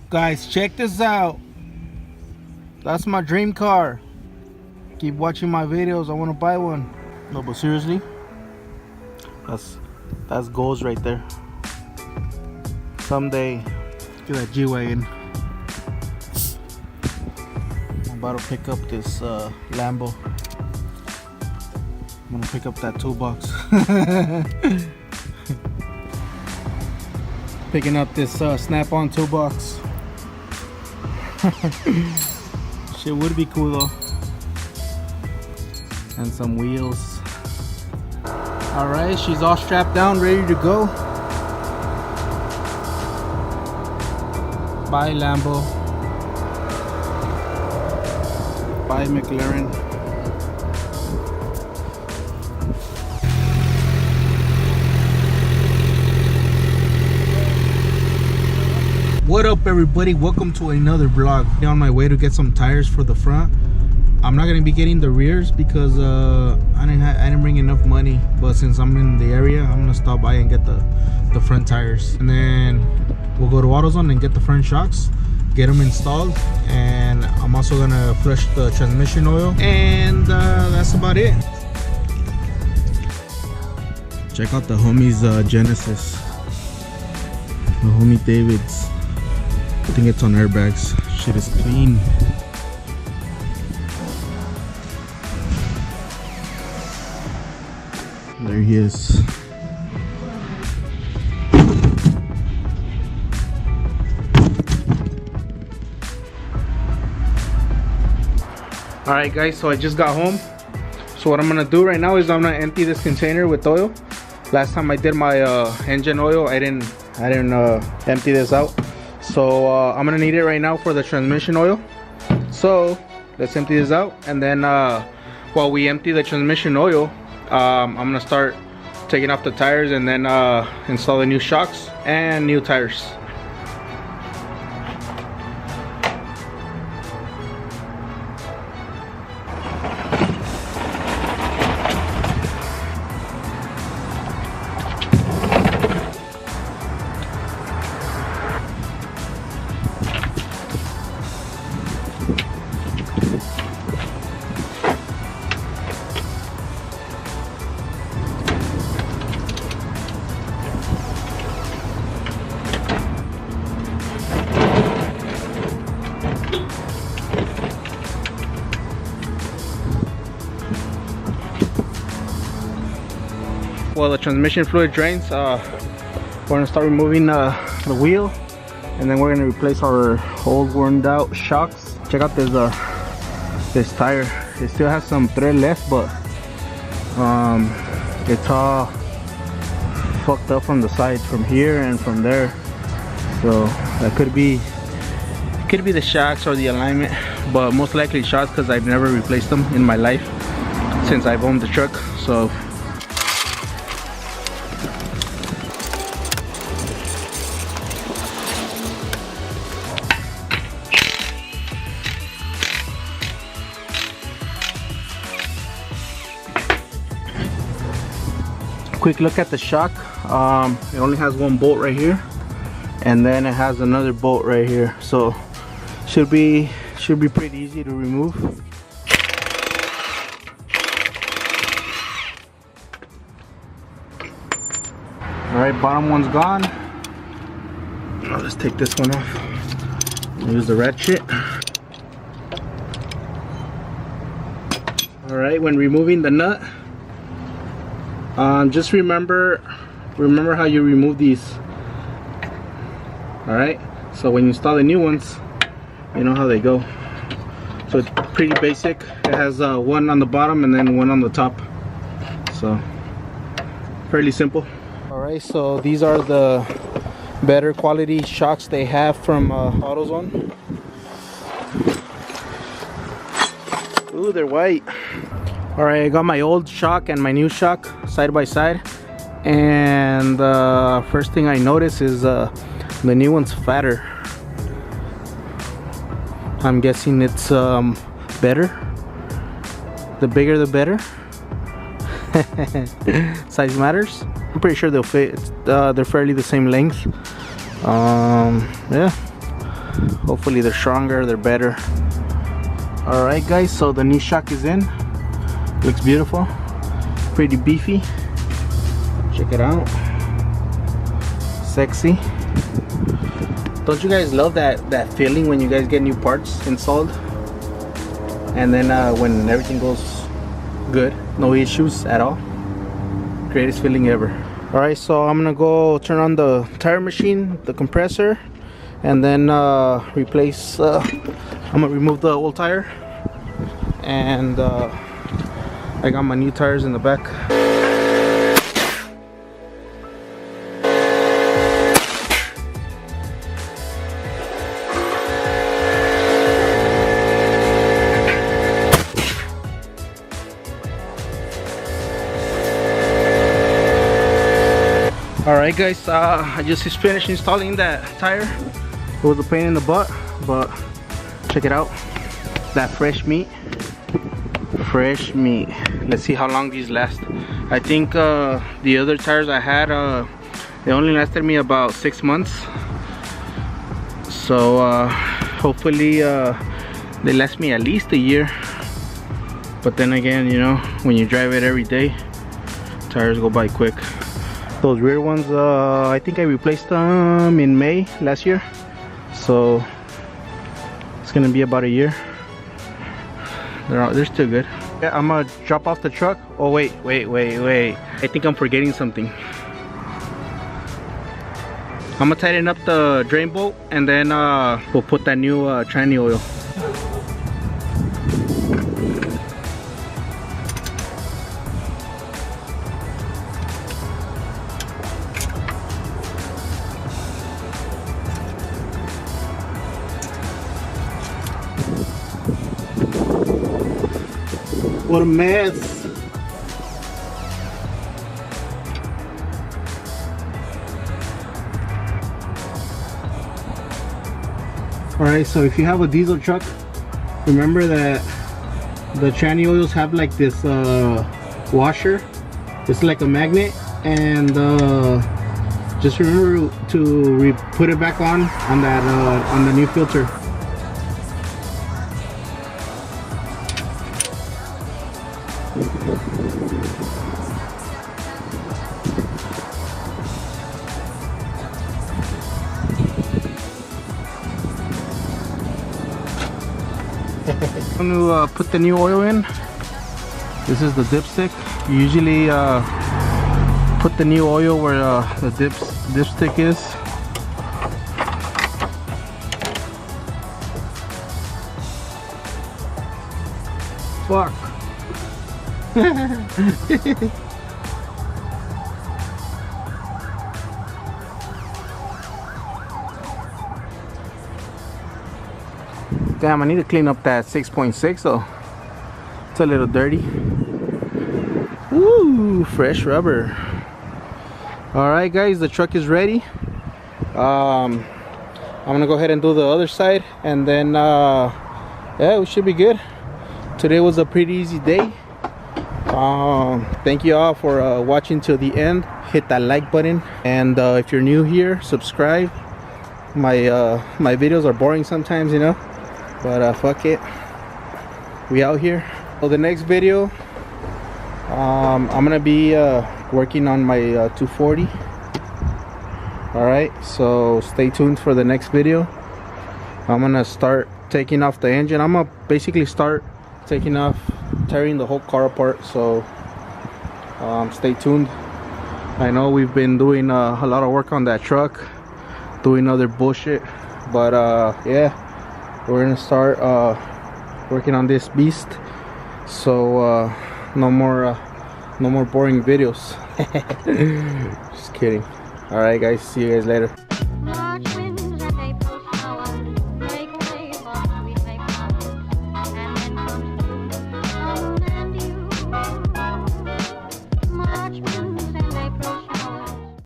Guys, check this out. That's my dream car. Keep watching my videos. I want to buy one. No, but seriously, that's goals right there. Someday, get that G-Wagon. I'm about to pick up this Lambo. I'm gonna pick up that toolbox. Picking up this Snap-on toolbox. Shit would be cool though. And some wheels. Alright, she's all strapped down, ready to go. Bye Lambo. Bye McLaren. What up everybody, welcome to another vlog. On my way to get some tires for the front. I'm not gonna be getting the rears because I didn't bring enough money, but since I'm in the area, I'm gonna stop by and get the front tires, and then we'll go to AutoZone and get the front shocks, get them installed, and I'm also gonna flush the transmission oil, and that's about it. Check out the homie's Genesis, the homie David's. I think it's on airbags. Shit is clean. There he is. Alright guys, so I just got home. So what I'm gonna do right now is I'm gonna empty this container with oil. Last time I did my engine oil, I didn't empty this out. So I'm gonna need it right now for the transmission oil. So let's empty this out, and then while we empty the transmission oil, I'm gonna start taking off the tires and then install the new shocks and new tires. While the transmission fluid drains, we're gonna start removing the wheel, and then we're gonna replace our old worn out shocks. Check out this tire. It still has some thread left, but it's all fucked up from the sides, from here and from there. So that could be the shocks or the alignment, but most likely shocks because I've never replaced them in my life since I've owned the truck. So quick look at the shock. It only has one bolt right here, and then it has another bolt right here, so should be pretty easy to remove. All right, bottom one's gone. Now let's take this one off. Use the ratchet. All right, when removing the nut, just remember how you remove these. All right, so when you install the new ones, you know how they go. So it's pretty basic. It has one on the bottom and then one on the top, so fairly simple. All right, so these are the better quality shocks they have from AutoZone. Ooh, they're white. Alright, I got my old shock and my new shock side by side, and first thing I notice is the new one's fatter. I'm guessing it's better. The bigger the better. Size matters. I'm pretty sure they'll fit. They're fairly the same length. Yeah, hopefully they're stronger, they're better. Alright guys, so the new shock is in. Looks beautiful, pretty beefy. Check it out. Sexy. Don't you guys love that feeling when you guys get new parts installed, and then when everything goes good, no issues at all? Greatest feeling ever. Alright, so I'm gonna go turn on the tire machine, the compressor, and then replace, I'm gonna remove the old tire, and I got my new tires in the back. Alright guys, I just finished installing that tire. It was a pain in the butt, but check it out. That fresh meat. Fresh meat. Let's see how long these last. I think the other tires I had, they only lasted me about 6 months. So hopefully they last me at least a year. But then again, you know, when you drive it every day, tires go by quick. Those rear ones, I think I replaced them in May last year, so it's gonna be about a year. They're still good. Yeah, I'm gonna drop off the truck. Oh wait. I think I'm forgetting something. I'm gonna tighten up the drain bolt, and then we'll put that new tranny oil. What a mess. Alright, so if you have a diesel truck, remember that the tranny oils have like this washer. It's like a magnet, and just remember to put it back on that on the new filter. I'm going to put the new oil in. This is the dipstick. You usually put the new oil where the dipstick is. Fuck. Damn, I need to clean up that 6.6 though. It's a little dirty. Ooh, fresh rubber. Alright guys, the truck is ready. I'm gonna go ahead and do the other side, and then yeah, we should be good. Today was a pretty easy day. Thank you all for watching till the end. Hit that like button, and if you're new here, subscribe. My videos are boring sometimes, you know, but fuck it, we out here. So the next video, I'm gonna be working on my 240. Alright, so stay tuned for the next video. I'm gonna start taking off the engine. I'm gonna basically start taking off, tearing the whole car apart, so stay tuned. I know we've been doing a lot of work on that truck, doing other bullshit, but yeah, we're gonna start working on this beast. So no more boring videos. Just kidding. Alright guys, see you guys later.